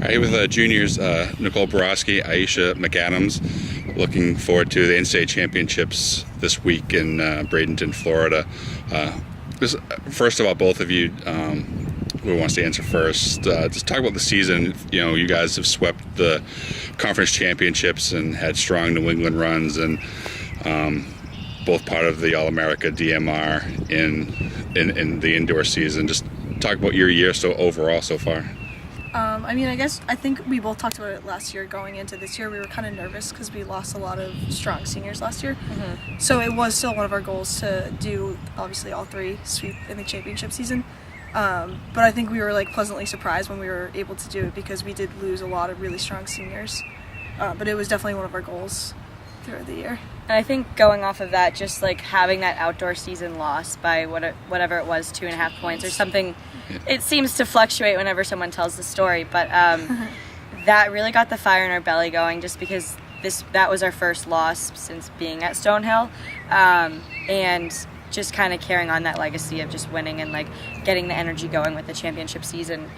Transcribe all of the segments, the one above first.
All right, with juniors Nicole, Borofski, Aisha, McAdams, looking forward to the NCAA championships this week in Brandenton, Florida. First of all, both of you, who wants to answer first? Just talk about the season. You guys have swept the conference championships and had strong New England runs, and both part of the All-America DMR in the indoor season. Just talk about your year overall so far. I think we both talked about it last year. Going into this year, we were kind of nervous because we lost a lot of strong seniors last year. Mm-hmm. So it was still one of our goals to do, obviously, all three sweep in the championship season. But I think we were pleasantly surprised when we were able to do it because we did lose a lot of really strong seniors. But it was definitely one of our goals throughout the year. And I think going off of that, just having that outdoor season lost by whatever it was, 2.5 points or something, it seems to fluctuate whenever someone tells the story. But that really got the fire in our belly going, just because that was our first loss since being at Stonehill, and just kind of carrying on that legacy of just winning and getting the energy going with the championship season.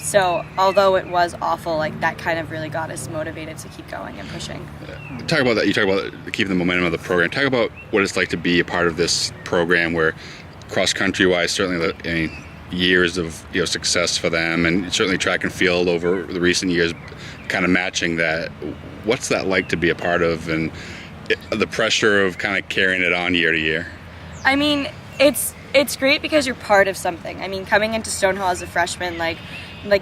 So although it was awful, that kind of really got us motivated to keep going and pushing. Talk about that. You talk about keeping the momentum of the program. Talk about what it's like to be a part of this program where cross country wise, certainly years of success for them, and certainly track and field over the recent years kind of matching that. What's that like to be a part of, and the pressure of kind of carrying it on year to year? I mean, it's great because you're part of something. I mean, coming into Stonehill as a freshman,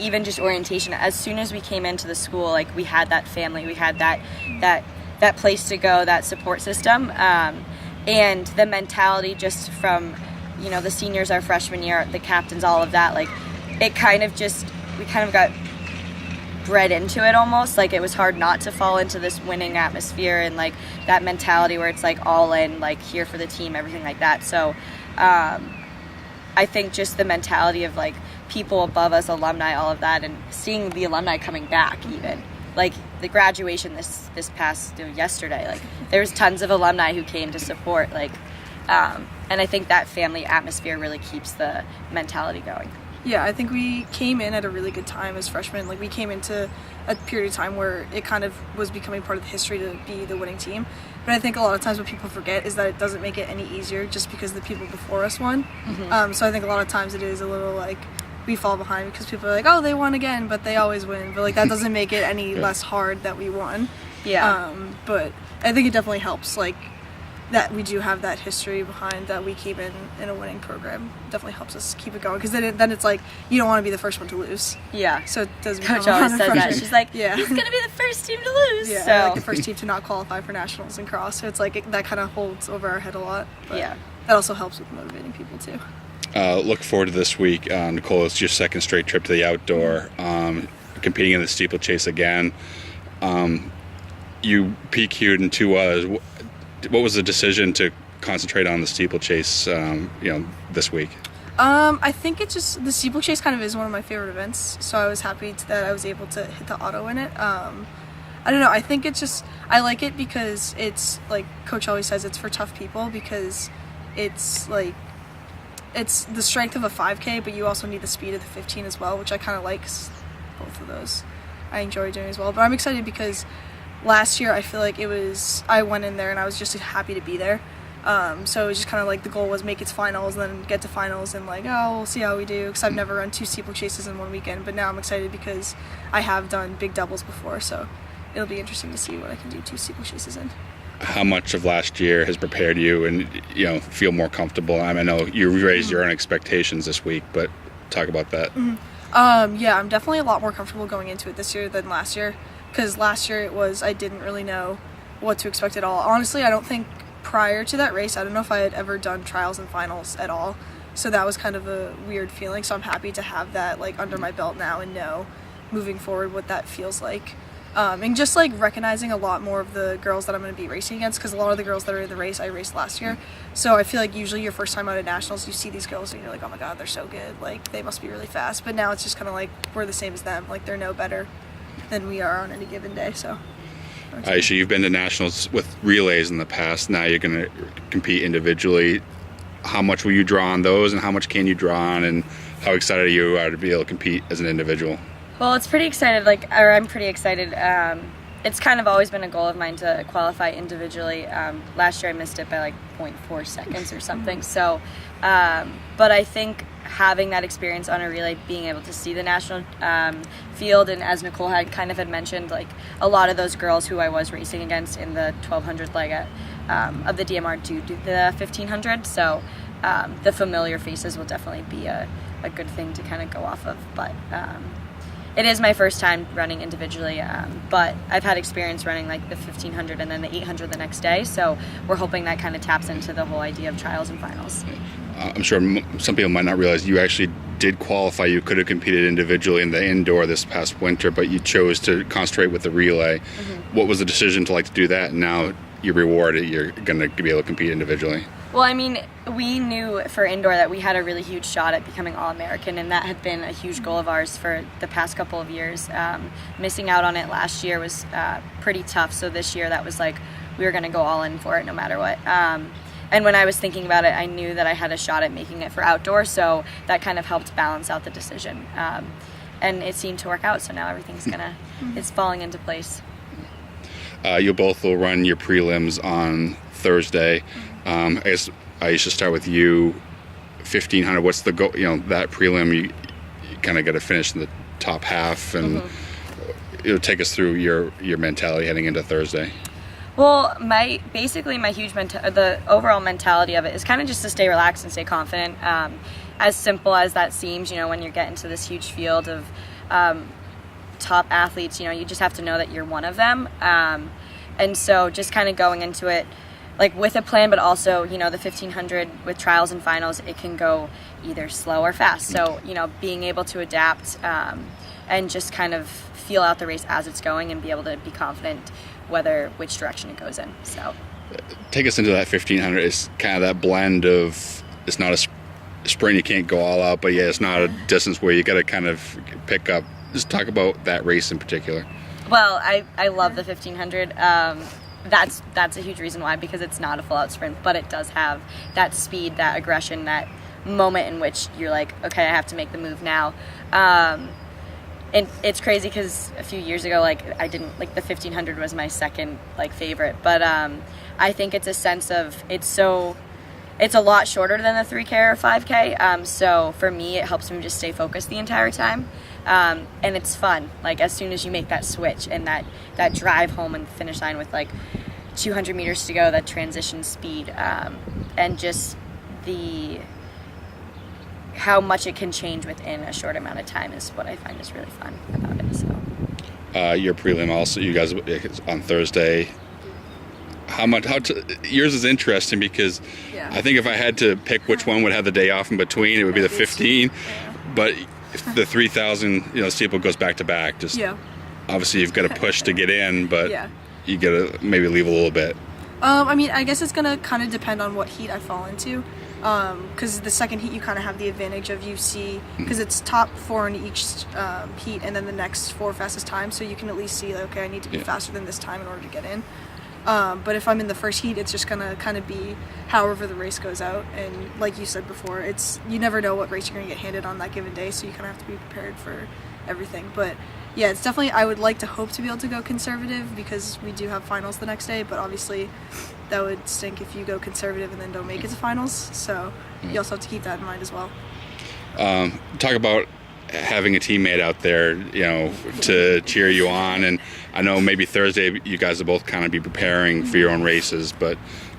even just orientation, as soon as we came into the school, we had that family, we had that place to go, that support system, and the mentality just from, the seniors our freshman year, the captains, all of that, we kind of got bred into it almost. It was hard not to fall into this winning atmosphere and that mentality where it's all in, here for the team, everything like that. So I think just the mentality of people above us, alumni, all of that, and seeing the alumni coming back, even the graduation this past yesterday, there was tons of alumni who came to support, and I think that family atmosphere really keeps the mentality going. Yeah, I think we came in at a really good time as freshmen. We came into a period of time where it kind of was becoming part of the history to be the winning team. But I think a lot of times what people forget is that it doesn't make it any easier just because the people before us won. Mm-hmm. So I think a lot of times it is a little we fall behind because people are oh, they won again, but they always win. But that doesn't make it any less hard that we won. Yeah. But I think it definitely helps, that we do have that history behind that we keep in a winning program. Definitely helps us keep it going, because then it's you don't want to be the first one to lose. Yeah. So it does Coach always says that. She's yeah, he's gonna be the first team to lose. Yeah, so the first team to not qualify for nationals and cross. So it's that kind of holds over our head a lot. But yeah, that also helps with motivating people too. Look forward to this week, Nicole. It's your second straight trip to the outdoor, competing in the steeplechase again. You PQ'd in 2 others. What was the decision to concentrate on the steeplechase, this week? I think it's just the steeplechase kind of is one of my favorite events, so I was happy that I was able to hit the auto in it. I don't know. I think it's just I like it because it's Coach always says, it's for tough people, because it's it's the strength of a 5K, but you also need the speed of the 15 as well, which I kind of like both of those. I enjoy doing as well, but I'm excited because last year I feel I went in there and I was just happy to be there. So it was just kind of the goal was make it to finals and then get to finals and we'll see how we do, because I've never run 2 steeplechases in one weekend, but now I'm excited because I have done big doubles before, so it'll be interesting to see what I can do 2 steeplechases in. How much of last year has prepared you and feel more comfortable? I know you raised your own expectations this week, but talk about that. Mm-hmm. Yeah, I'm definitely a lot more comfortable going into it this year than last year, because last year I didn't really know what to expect at all. Honestly, I don't think prior to that race, I don't know if I had ever done trials and finals at all, so that was kind of a weird feeling. So I'm happy to have that under my belt now and know moving forward what that feels like. And just recognizing a lot more of the girls that I'm going to be racing against, because a lot of the girls that are in the race I raced last year. So I feel usually your first time out at nationals, you see these girls and you're oh my god, they're so good, they must be really fast. But now it's just kind of we're the same as them, they're no better than we are on any given day. So Aisha, you've been to nationals with relays in the past. Now you're going to compete individually. How much will you draw on those, and how much can you draw on, and how excited you are to be able to compete as an individual? Well, it's pretty excited, I'm pretty excited. It's kind of always been a goal of mine to qualify individually. Last year I missed it by like 0.4 seconds or something. So, but I think having that experience on a relay, being able to see the national field, and as Nicole had mentioned, like a lot of those girls who I was racing against in the 1200 leg of the DMR do the 1500. So the familiar faces will definitely be a good thing to kind of go off of. But it is my first time running individually, but I've had experience running like the 1500 and then the 800 the next day, so we're hoping that kind of taps into the whole idea of trials and finals. I'm sure some people might not realize you actually did qualify. You could have competed individually in the indoor this past winter, but you chose to concentrate with the relay. Mm-hmm. What was the decision to do that? And now you're rewarded, you're going to be able to compete individually. Well, I mean, we knew for indoor that we had a really huge shot at becoming All-American, and that had been a huge goal of ours for the past couple of years. Missing out on it last year was pretty tough, so this year that was like we were going to go all in for it no matter what. And when I was thinking about it, I knew that I had a shot at making it for outdoor, so that kind of helped balance out the decision. And it seemed to work out, so now everything's it's falling into place. You both will run your prelims on Thursday. I guess Aisha, start with you. 1500. What's the goal? That prelim, you kind of got to finish in the top half, and it'll take us through your mentality heading into Thursday. Well, my the overall mentality of it is kind of just to stay relaxed and stay confident. As simple as that seems, when you're getting to this huge field of top athletes, you just have to know that you're one of them. And so just kind of going into it with a plan, but also, the 1500 with trials and finals, it can go either slow or fast. So, being able to adapt and just kind of feel out the race as it's going and be able to be confident which direction it goes in. So take us into that 1500. It's kind of that blend of, it's not a sprint, you can't go all out, but yeah, it's not a distance where you got to kind of pick up. Just talk about that race in particular. Well, I love the 1500. That's a huge reason why, because it's not a full-out sprint, but it does have that speed, that aggression, that moment in which you're like, okay, I have to make the move now. And it's crazy because a few years ago, I didn't, the 1500 was my second, favorite. But I think it's a sense of, it's a lot shorter than the 3K or 5K. So for me, it helps me just stay focused the entire time. And it's fun, as soon as you make that switch and that drive home and finish line with 200 meters to go, that transition speed, and just how much it can change within a short amount of time is what I find is really fun about it. So your prelim also, you guys on Thursday. Yours is interesting because I think if I had to pick which one would have the day off in between, it would be the 15. But if the 3,000 steeple goes back to back, just obviously you've got to push to get in, but you got to maybe leave a little bit. I mean, I guess it's gonna kind of depend on what heat I fall into, because the second heat you kind of have the advantage of because it's top 4 in each heat and then the next 4 fastest times, so you can at least see okay, I need to be faster than this time in order to get in. But if I'm in the first heat, it's just gonna kind of be however the race goes out, and like you said before, you never know what race you're gonna get handed on that given day, so you kind of have to be prepared for everything. But yeah, it's definitely, I would like to hope to be able to go conservative because we do have finals the next day, but obviously that would stink if you go conservative and then don't make it to finals, so you also have to keep that in mind as well. Talk about having a teammate out there, to cheer you on. And I know maybe Thursday you guys will both kind of be preparing for your own races, but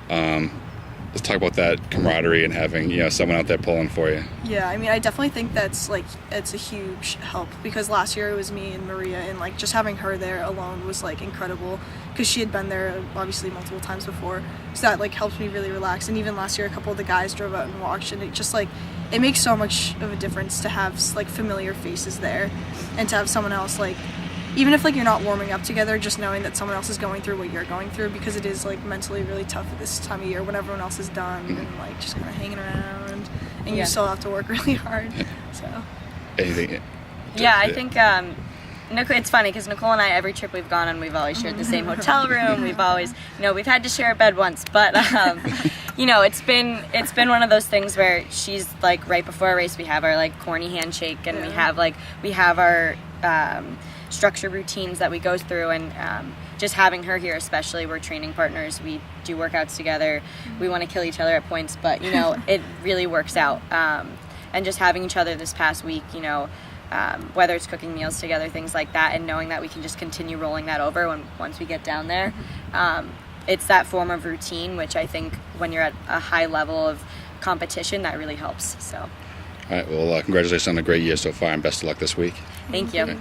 let's talk about that camaraderie and having, someone out there pulling for you. Yeah, I mean, I definitely think that's it's a huge help, because last year it was me and Maria, and just having her there alone was incredible, because she had been there obviously multiple times before, so that helped me really relax. And even last year a couple of the guys drove out and watched, and it just it makes so much of a difference to have familiar faces there, and to have someone else even if you're not warming up together, just knowing that someone else is going through what you're going through, because it is mentally really tough at this time of year when everyone else is done and just kind of hanging around, and you still have to work really hard. So anything? Yeah, I think it's funny because Nicole and I, every trip we've gone on, we've always shared the same hotel room. We've always, we've had to share a bed once, but it's been one of those things where she's right before a race we have our corny handshake, and we have our structure routines that we go through, and just having her here, especially, we're training partners, we do workouts together, we want to kill each other at points, but it really works out. And just having each other this past week, whether it's cooking meals together, things like that, and knowing that we can just continue rolling that over once we get down there. It's that form of routine, which I think when you're at a high level of competition, that really helps. So. All right, well, congratulations on a great year so far, and best of luck this week. Thank you. Okay.